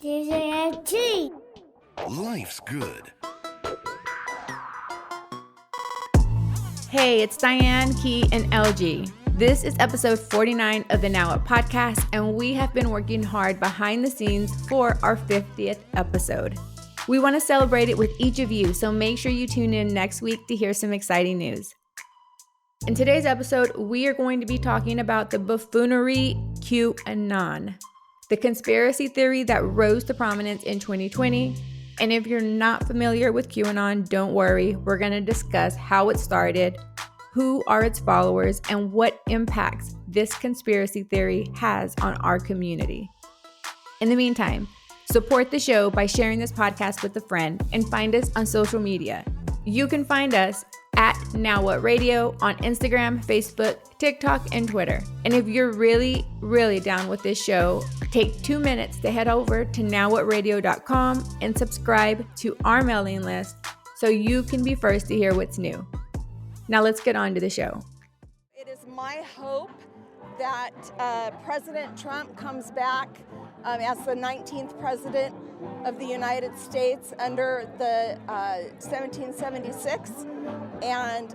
DJLG. Life's good. Hey, it's Diane, Kekey, and LG. This is episode 49 of the Now Up podcast, and we have been working hard behind the scenes for our 50th episode. We want to celebrate it with each of you, so make sure you tune in next week to hear some exciting news. In today's episode, we are going to be talking about the buffoonery Qanon, the conspiracy theory that rose to prominence in 2020. And if you're not familiar with QAnon, don't worry. We're going to discuss how it started, who are its followers, and what impacts this conspiracy theory has on our community. In the meantime, support the show by sharing this podcast with a friend and find us on social media. You can find us at Now What Radio on Instagram, Facebook, TikTok, and Twitter. And if you're really, really down with this show, take 2 minutes to head over to nowwhatradio.com and subscribe to our mailing list so you can be first to hear what's new. Now let's get on to the show. It is my hope that President Trump comes back as the 19th president of the United States under the 1776, and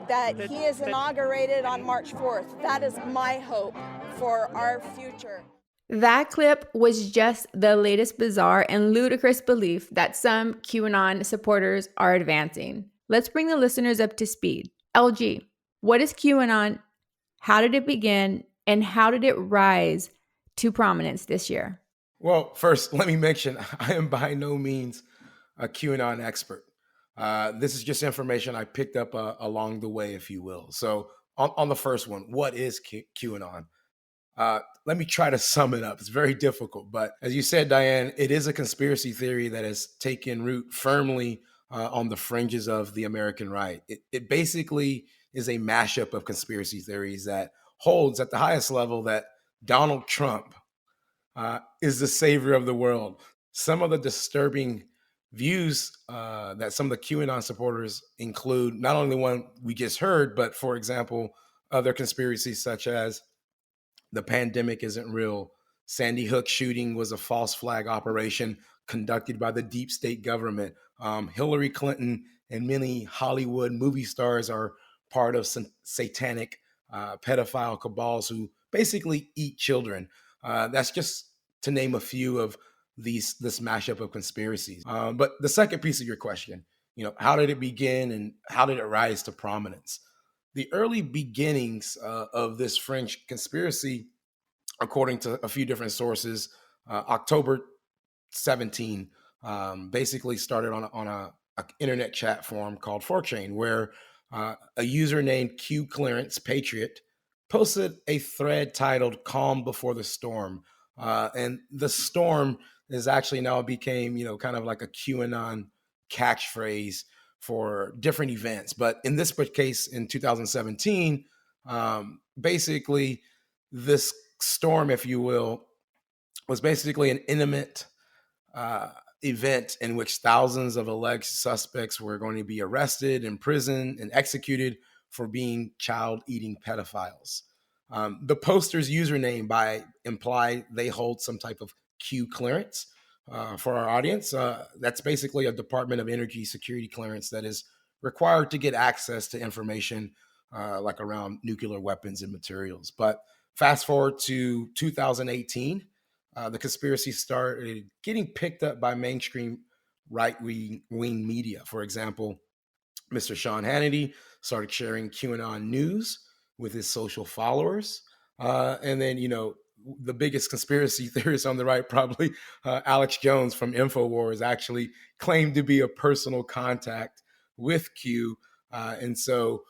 that he is inaugurated on March 4th. That is my hope for our future. That clip was just the latest bizarre and ludicrous belief that some QAnon supporters are advancing. Let's bring the listeners up to speed. LG, what is QAnon? How did it begin? And how did it rise to prominence this year? Well, first, let me mention, I am by no means a QAnon expert. This is just information I picked up along the way, if you will. So on the first one, what is QAnon? Let me try to sum it up. It's very difficult, but as you said, Diane, it is a conspiracy theory that has taken root firmly on the fringes of the American right. It basically is a mashup of conspiracy theories that holds at the highest level that Donald Trump is the savior of the world. Some of the disturbing views that some of the QAnon supporters include not only the one we just heard, but for example, other conspiracies such as the pandemic isn't real, Sandy Hook shooting was a false flag operation conducted by the deep state government, Hillary Clinton and many Hollywood movie stars are part of some satanic pedophile cabals who basically eat children. That's just to name a few of this mashup of conspiracies. But the second piece of your question, how did it begin and how did it rise to prominence? The early beginnings of this fringe conspiracy, according to a few different sources, October 17, basically started on a internet chat forum called 4chan, where a user named Q Clearance Patriot posted a thread titled "Calm Before the Storm," and the storm is actually now became kind of like a QAnon catchphrase for different events. But in this case, in 2017, basically this storm, if you will, was basically an intimate event in which thousands of alleged suspects were going to be arrested, imprisoned, and executed for being child-eating pedophiles. The poster's username by imply they hold some type of Q clearance. For our audience, that's basically a Department of Energy security clearance that is required to get access to information like around nuclear weapons and materials. But fast forward to 2018, the conspiracy started getting picked up by mainstream right-wing media. For example, Mr. Sean Hannity started sharing QAnon news with his social followers. And then, the biggest conspiracy theorist on the right, probably Alex Jones from InfoWars, actually claimed to be a personal contact with Q. And so,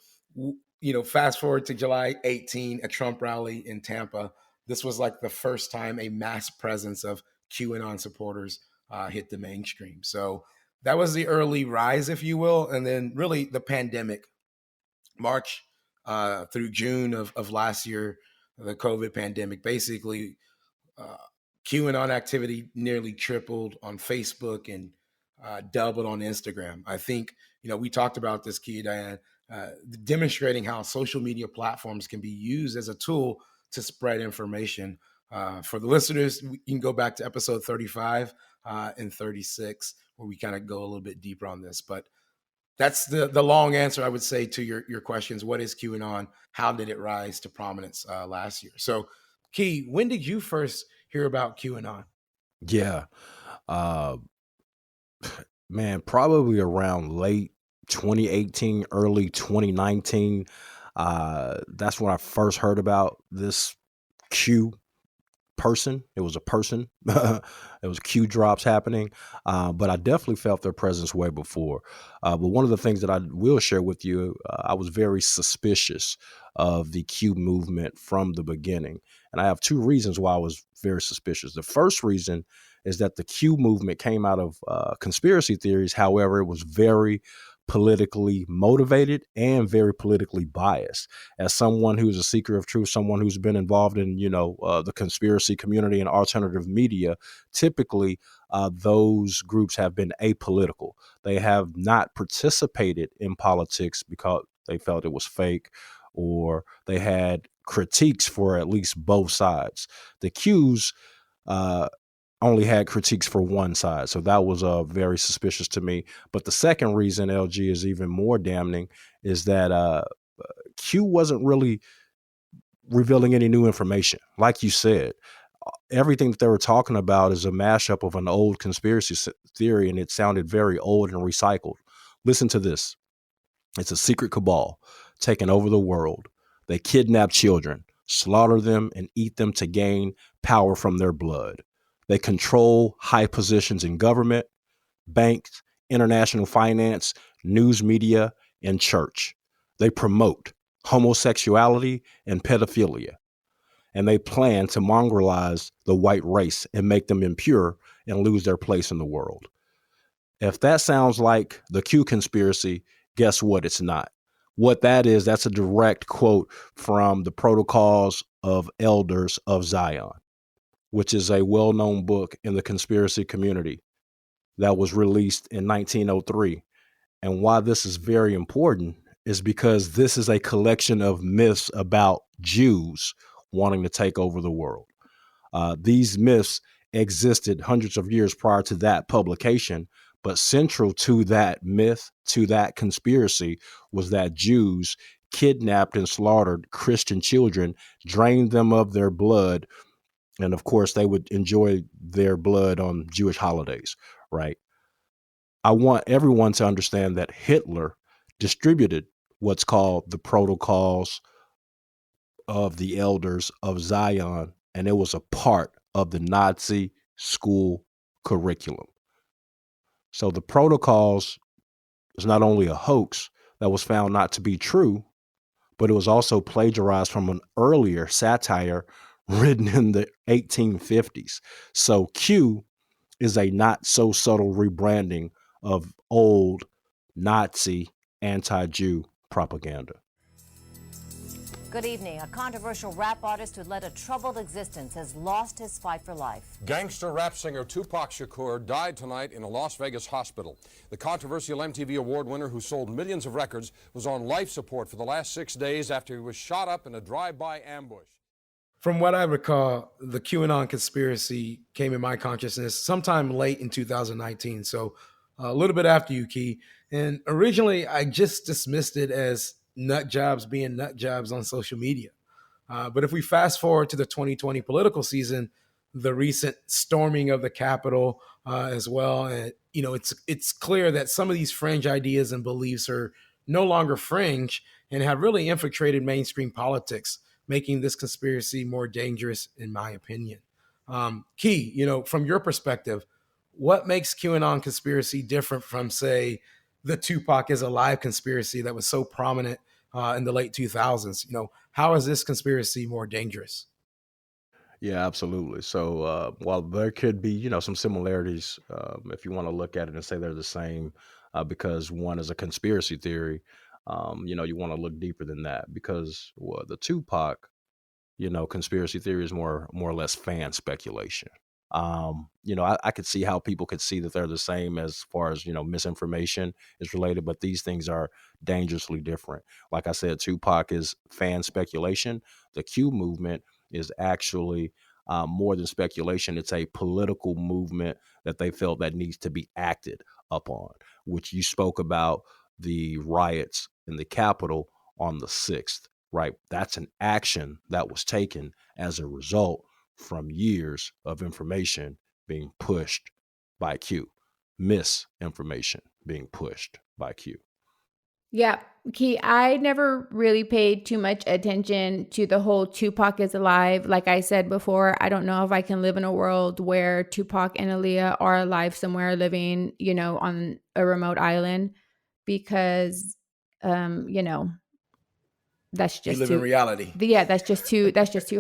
fast forward to July 18, a Trump rally in Tampa. This was like the first time a mass presence of QAnon supporters hit the mainstream. So that was the early rise, if you will. And then really the pandemic, March through June of last year, the COVID pandemic, basically QAnon activity nearly tripled on Facebook and doubled on Instagram. I think, we talked about this, Diane, demonstrating how social media platforms can be used as a tool to spread information For the listeners, you can go back to episode 35 and 36, where we kind of go a little bit deeper on this. But that's the long answer, I would say, to your questions. What is QAnon? How did it rise to prominence last year? So, Key, when did you first hear about QAnon? Yeah. Uh, man, probably around late 2018, early 2019. That's when I first heard about this Q person. It was a person. It was Q drops happening. But I definitely felt their presence way before. But one of the things that I will share with you, I was very suspicious of the Q movement from the beginning. And I have two reasons why I was very suspicious. The first reason is that the Q movement came out of conspiracy theories. However, it was very politically motivated and very politically biased. As someone who's a seeker of truth, someone who's been involved in, the conspiracy community and alternative media, typically those groups have been apolitical. They have not participated in politics because they felt it was fake, or they had critiques for at least both sides. The Qs only had critiques for one side. So that was very suspicious to me. But the second reason, LG, is even more damning, is that Q wasn't really revealing any new information. Like you said, everything that they were talking about is a mashup of an old conspiracy theory, and it sounded very old and recycled. Listen to this. It's a secret cabal taking over the world. They kidnap children, slaughter them, and eat them to gain power from their blood. They control high positions in government, banks, international finance, news media, and church. They promote homosexuality and pedophilia, and they plan to mongrelize the white race and make them impure and lose their place in the world. If that sounds like the Q conspiracy, guess what? It's not. What that is, that's a direct quote from the Protocols of Elders of Zion, which is a well-known book in the conspiracy community that was released in 1903. And why this is very important is because this is a collection of myths about Jews wanting to take over the world. These myths existed hundreds of years prior to that publication, but central to that myth, to that conspiracy, was that Jews kidnapped and slaughtered Christian children, drained them of their blood, and of course, they would enjoy their blood on Jewish holidays, right? I want everyone to understand that Hitler distributed what's called the Protocols of the Elders of Zion, and it was a part of the Nazi school curriculum. So the Protocols is not only a hoax that was found not to be true, but it was also plagiarized from an earlier satire written in the 1850s. So Q is a not so subtle rebranding of old Nazi anti-Jew propaganda. Good evening. A controversial rap artist who led a troubled existence has lost his fight for life. Gangster rap singer Tupac Shakur died tonight in a Las Vegas hospital. The controversial MTV award winner who sold millions of records was on life support for the last 6 days after he was shot up in a drive-by ambush. From what I recall, the QAnon conspiracy came in my consciousness sometime late in 2019. So a little bit after you, Key. And originally, I just dismissed it as nut jobs being nut jobs on social media. But if we fast forward to the 2020 political season, the recent storming of the Capitol as well, and it's clear that some of these fringe ideas and beliefs are no longer fringe and have really infiltrated mainstream politics, making this conspiracy more dangerous, in my opinion. Key, from your perspective, what makes QAnon conspiracy different from, say, the Tupac is alive conspiracy that was so prominent in the late 2000s? How is this conspiracy more dangerous? Yeah, absolutely. So while there could be, some similarities, if you want to look at it and say they're the same, because one is a conspiracy theory, you want to look deeper than that, because the Tupac, conspiracy theory is more or less fan speculation. I could see how people could see that they're the same as far as, misinformation is related, but these things are dangerously different. Like I said, Tupac is fan speculation. The Q movement is actually more than speculation. It's a political movement that they felt that needs to be acted upon, which you spoke about the riots in the Capitol on the 6th, right? That's an action that was taken as a result from years of information being pushed by Q, misinformation being pushed by Q. Yeah, Key, I never really paid too much attention to the whole Tupac is alive. Like I said before, I don't know if I can live in a world where Tupac and Aaliyah are alive somewhere living, on a remote island because, that's You just live in reality. that's just too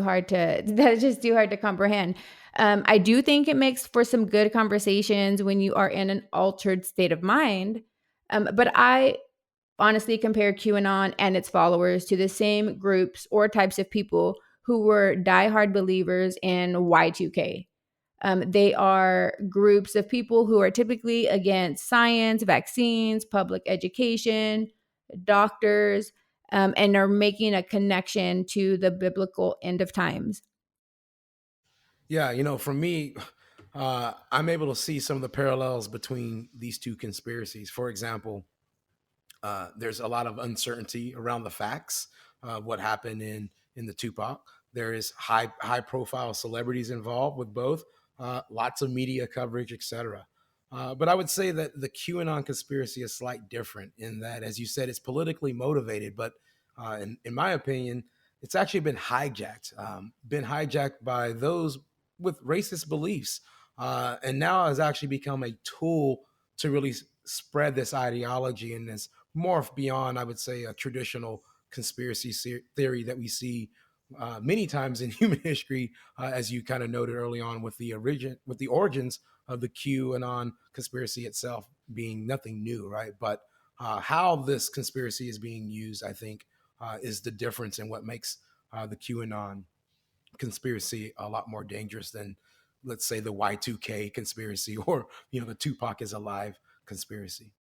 hard to comprehend. I do think it makes for some good conversations when you are in an altered state of mind. But I honestly compare QAnon and its followers to the same groups or types of people who were diehard believers in Y2K. They are groups of people who are typically against science, vaccines, public education, doctors, and are making a connection to the biblical end of times. Yeah, for me, I'm able to see some of the parallels between these two conspiracies. For example, there's a lot of uncertainty around the facts of what happened in the Tupac. There is high profile celebrities involved with both, lots of media coverage, etc. But I would say that the QAnon conspiracy is slightly different in that, as you said, it's politically motivated. But in my opinion, it's actually been hijacked by those with racist beliefs, and now has actually become a tool to really spread this ideology and this morph beyond, I would say, a traditional conspiracy theory that we see many times in human history, as you kind of noted early on with the origins of the QAnon conspiracy itself being nothing new, right? But how this conspiracy is being used, I think, is the difference in what makes the QAnon conspiracy a lot more dangerous than, let's say, the Y2K conspiracy or the Tupac is alive conspiracy.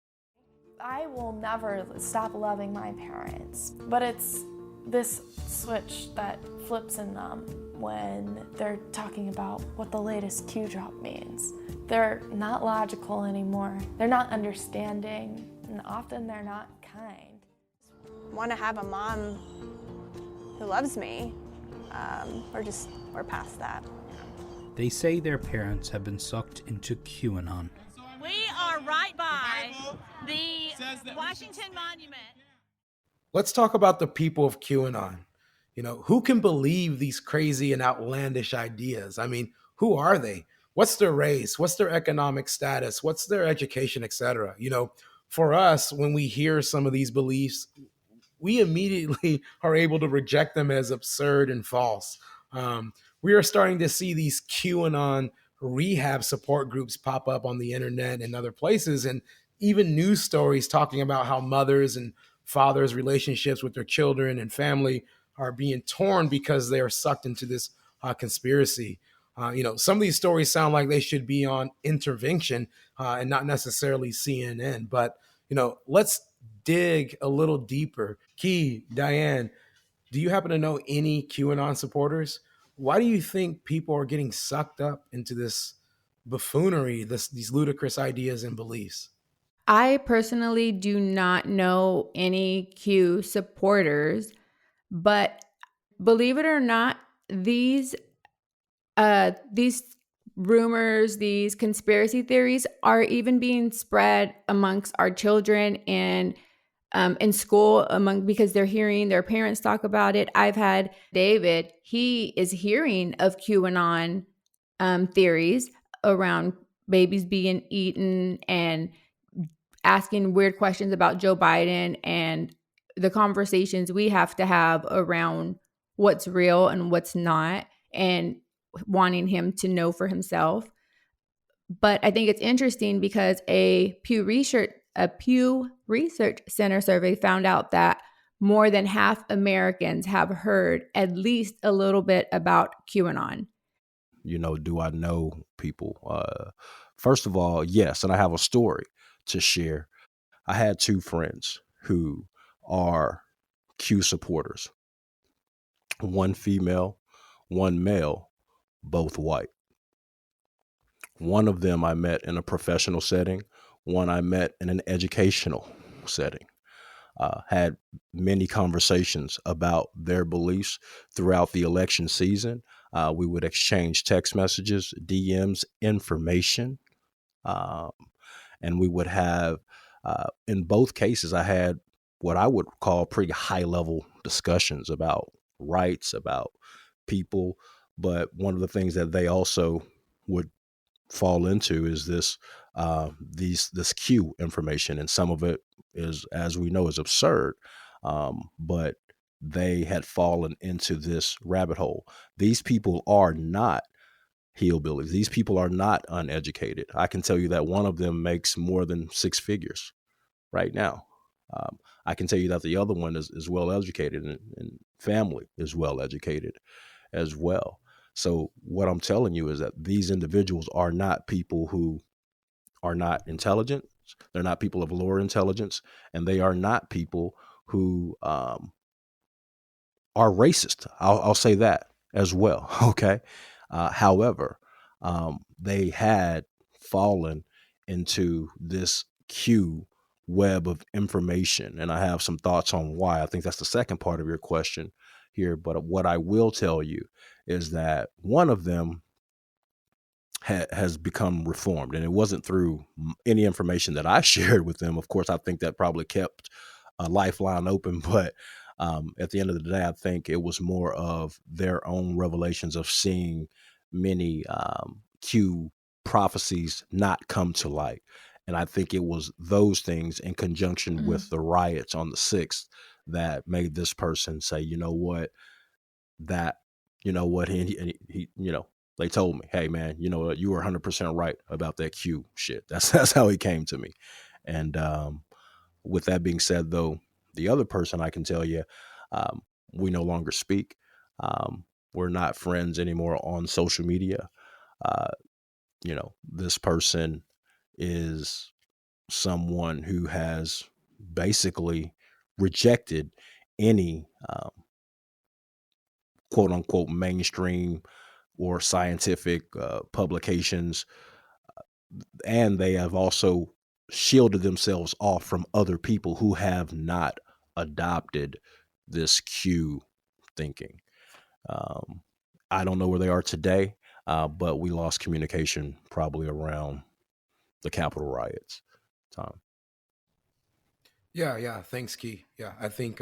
I will never stop loving my parents, but it's this switch that flips in them when they're talking about what the latest Q drop means. They're not logical anymore. They're not understanding, and often they're not kind. I want to have a mom who loves me. We're past that. They say their parents have been sucked into QAnon. We are right by the Washington Monument. Let's talk about the people of QAnon. Who can believe these crazy and outlandish ideas? I mean, who are they? What's their race? What's their economic status? What's their education, etc.? For us, when we hear some of these beliefs, we immediately are able to reject them as absurd and false. We are starting to see these QAnon rehab support groups pop up on the internet and other places, and even news stories talking about how mothers and fathers' relationships with their children and family are being torn because they are sucked into this conspiracy. Some of these stories sound like they should be on intervention and not necessarily CNN. But, let's dig a little deeper. Key, Diane, do you happen to know any QAnon supporters? Why do you think people are getting sucked up into this buffoonery, these ludicrous ideas and beliefs? I personally do not know any Q supporters, but believe it or not, these rumors, these conspiracy theories are even being spread amongst our children and in school because they're hearing their parents talk about it. I've had David, he is hearing of QAnon theories around babies being eaten and asking weird questions about Joe Biden and the conversations we have to have around what's real and what's not, and wanting him to know for himself. But I think it's interesting because a Pew Research Center survey found out that more than half Americans have heard at least a little bit about QAnon. Do I know people? First of all, yes, and I have a story to share. I had two friends who are Q supporters, one female, one male, both white. One of them I met in a professional setting, one I met in an educational setting. Had many conversations about their beliefs throughout the election season. We would exchange text messages, DMs, information, and we would have, in both cases, I had what I would call pretty high-level discussions about rights, about people. But one of the things that they also would fall into is this Q information, and some of it is, as we know, is absurd. But they had fallen into this rabbit hole. These people are not hillbillies. These people are not uneducated. I can tell you that one of them makes more than six figures right now. I can tell you that the other one is well educated, and family is well educated as well. So what I'm telling you is that these individuals are not people who are not intelligent. They're not people of lower intelligence, and they are not people who are racist. I'll say that as well. Okay. However, they had fallen into this Q web of information, and I have some thoughts on why. I think that's the second part of your question here. But what I will tell you is that one of them has become reformed, and it wasn't through any information that I shared with them. Of course, I think that probably kept a lifeline open, but at the end of the day, I think it was more of their own revelations of seeing many Q prophecies not come to light. And I think it was those things in conjunction with the riots on the 6th that made this person say, you know what, he they told me, hey man, you know what, you were 100% right about that Q shit. That's how he came to me. And with that being said, though, the other person, I can tell you, we no longer speak. We're not friends anymore on social media. This person is someone who has basically rejected any quote unquote mainstream or scientific publications. And they have also shielded themselves off from other people who have not adopted this Q thinking. I don't know where they are today, but we lost communication probably around the Capitol riots time. Yeah. Thanks, Key. Yeah, I think,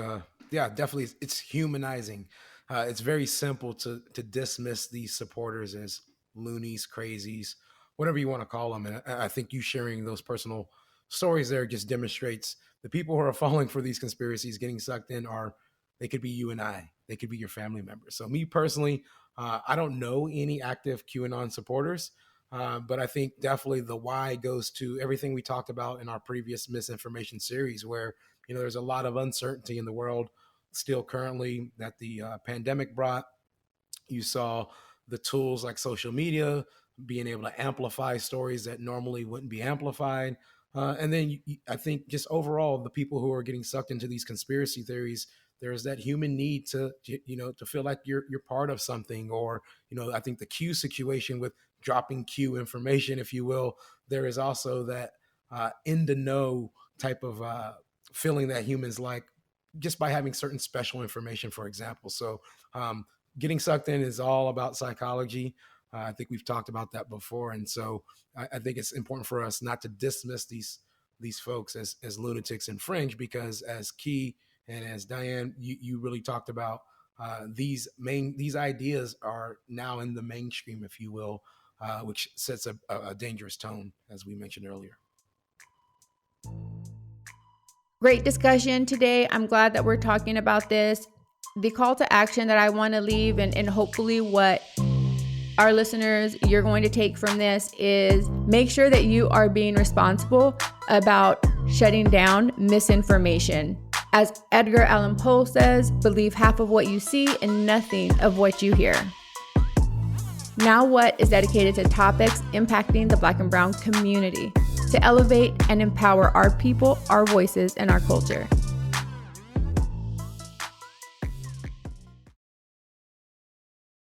definitely it's humanizing. It's very simple to dismiss these supporters as loonies, crazies, whatever you want to call them. And I think you sharing those personal stories there just demonstrates the people who are falling for these conspiracies, getting sucked in, they could be you and I. They could be your family members. So me personally, I don't know any active QAnon supporters, but I think definitely the why goes to everything we talked about in our previous misinformation series, where there's a lot of uncertainty in the world still currently that the pandemic brought. You saw the tools like social media being able to amplify stories that normally wouldn't be amplified. And then I think just overall, the people who are getting sucked into these conspiracy theories, there's that human need to feel like you're part of something, or, I think the Q situation with dropping Q information, if you will, there is also that in the know type of feeling that humans like just by having certain special information, for example. So getting sucked in is all about psychology. I think we've talked about that before. And so I think it's important for us not to dismiss these folks as lunatics and fringe, because as Key and as Diane, you really talked about these ideas are now in the mainstream, if you will, which sets a dangerous tone, as we mentioned earlier. Great discussion today. I'm glad that we're talking about this. The call to action that I want to leave, and hopefully what our listeners, you're going to take from this, is make sure that you are being responsible about shutting down misinformation. As Edgar Allan Poe says, believe half of what you see and nothing of what you hear. Now What is dedicated to topics impacting the Black and Brown community, to elevate and empower our people, our voices, and our culture.